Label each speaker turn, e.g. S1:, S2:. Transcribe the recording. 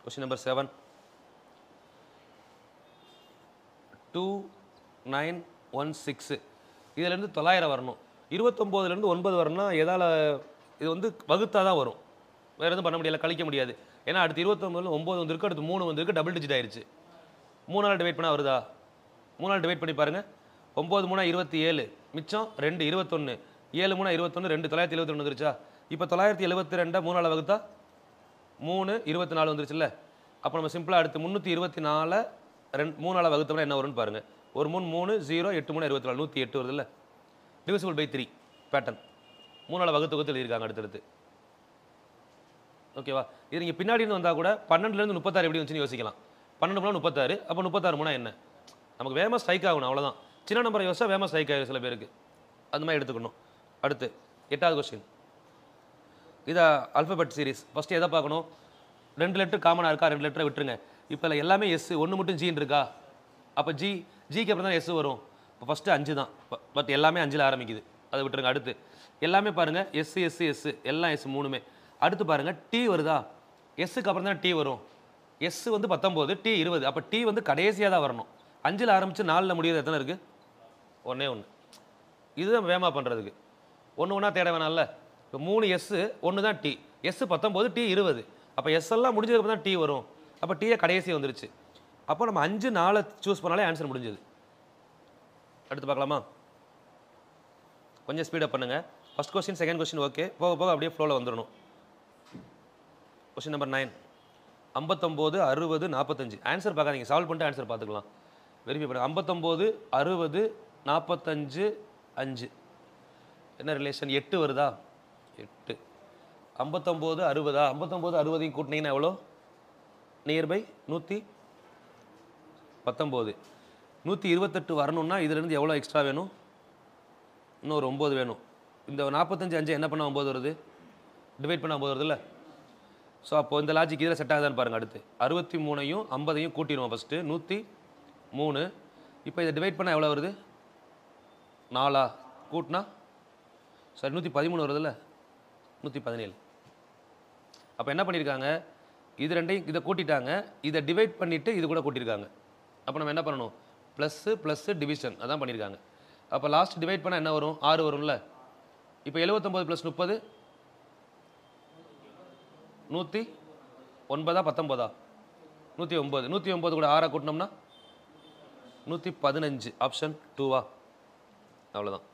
S1: Question number 7. 2916 இதுலேருந்து 900 வரணும். 29லேருந்து 9 வரணும்னா எதால் இது வந்து வகுத்தா தான் வரும். வேறு எதுவும் பண்ண முடியல, கழிக்க முடியாது. ஏன்னா அடுத்து 29ல் 9 வந்திருக்கு, அடுத்து 3 வந்திருக்கு, டபுள் டிஜிட் ஆயிடுச்சு. 3ஆல் டிவைட் பண்ணால் வருதா? 3ஆல் டிவைட் பண்ணி பாருங்கள். 9 3 27, மிச்சம் 2 21, 7 3 21, 2 972 வந்துருச்சா? இப்போ 972 3ஆல் வகுத்தா 3 24 வந்துருச்சுல்ல. அப்போ நம்ம சிம்பிளாக அடுத்து 324 3ஆல் வகுத்தோம்னா என்ன வரும்னு பாருங்கள். ஒரு 3 3 0 8 3 24 108 வருதுல்ல. டிவிசிபிள் பை 3 பேட்டர்ன் 3ஆல் வகுத்து எழுதியிருக்காங்க அடுத்தடுத்து. ஓகேவா? இது நீங்கள் பின்னாடின்னு வந்தால் கூட 12லேருந்து 36 எப்படி வந்துச்சுன்னு யோசிக்கலாம். 12 மூலம் 36, அப்போ 36 மூணா என்ன? நமக்கு வேகமாக ஸ்ட்ரைக் ஆகணும், அவ்வளோதான். சின்ன நம்பரை யோசிச்சா வேகமாக ஸ்ட்ரைக் ஆகும் சில பேருக்கு. அந்த மாதிரி எடுத்துக்கணும். அடுத்து 8வது கொஸ்டின். இதை அல்ஃபபெட் சீரிஸ். ஃபஸ்ட்டு எதை பார்க்கணும்? 2 லெட்டர் காமனாக இருக்கா? 2 லெட்டரை விட்டுருங்க. இப்போ இல்லை எல்லாமே எஸ், ஒன்று மட்டும் ஜின்னு இருக்கா? அப்போ ஜிக்கு அப்புறம் தான் எஸ் வரும். இப்போ ஃபஸ்ட்டு 5 தான், பட் எல்லாமே 5ல் ஆரம்பிக்குது, அதை விட்டுருங்க. அடுத்து எல்லாமே பாருங்கள் எஸ் எஸ் எஸ், எல்லாம் எஸ் மூணுமே. அடுத்து பாருங்கள் டி வருதா? எஸ்ஸுக்கு அப்புறம் தான் டி வரும். எஸ் வந்து 19, டி 20. அப்போ டி வந்து கடைசியாக தான் வரணும். 5ல் ஆரம்பித்து 4ல் முடியாது. எத்தனை இருக்குது? ஒன்றே ஒன்று. இதுதான் வேகமாக பண்ணுறதுக்கு. ஒன்று ஒன்றா தேட வேணாம்ல. இப்போ 3 எஸ், ஒன்று தான் டி. S 19, D 20. அப்போ எஸ் எல்லாம் முடிஞ்சதுக்கு தான் டி வரும். அப்போ டீயை கடைசியாக வந்துருச்சு. அப்போ நம்ம 5 4 சூஸ் பண்ணாலே ஆன்சர் முடிஞ்சது. அடுத்து பார்க்கலாமா? கொஞ்சம் ஸ்பீடப் பண்ணுங்கள். First question second question okay, போக போக அப்படியே ஃப்ளோவில் வந்துடணும். Question number 9. 59 60 45. ஆன்சர் பார்க்காதீங்க, சால்வ் பண்ணிட்டு ஆன்சர் பார்த்துக்கலாம். வெரிஃபை பண்ணுங்க. 59 60 45 5 என்ன ரிலேஷன்? 8 வருதா? 8. 59 60. 59 60 கூட்டினீங்கன்னா எவ்வளோ? நியர்பை 119. 128 வரணும்னா இதுலேருந்து எவ்வளோ எக்ஸ்ட்ரா வேணும்? இன்னொரு 9 வேணும். இந்த 45 5 என்ன பண்ணால் 9 வருது? டிவைட் பண்ணால் 9 வருதுல்ல. ஸோ அப்போ இந்த லாஜிக் இதில் செட் ஆகுதான்னு பாருங்கள். அடுத்து 63ஐயும் 50ஐயும் கூட்டிடுவோம். ஃபஸ்ட்டு 103. இப்போ இதை டிவைட் பண்ணால் எவ்வளோ வருது? 4 கூட்டினா சரி 113 வருதுல்ல. 117. அப்போ என்ன பண்ணியிருக்காங்க? இது ரெண்டையும் இதை கூட்டிட்டாங்க, இதை டிவைட் பண்ணிவிட்டு இது கூட கூட்டியிருக்காங்க. அப்போ நம்ம என்ன பண்ணணும்? ப்ளஸ்ஸு ப்ளஸ்ஸு டிவிஷன் அதான் பண்ணியிருக்காங்க. அப்போ லாஸ்ட் டிவைட் பண்ணால் என்ன வரும்? 6 வரும்ல. இப்போ 79 + 30 109 19? 109. 109 கூட 6 கூட்டினோம்னா 115. ஆப்ஷன் 2வா? அவ்வளோதான்.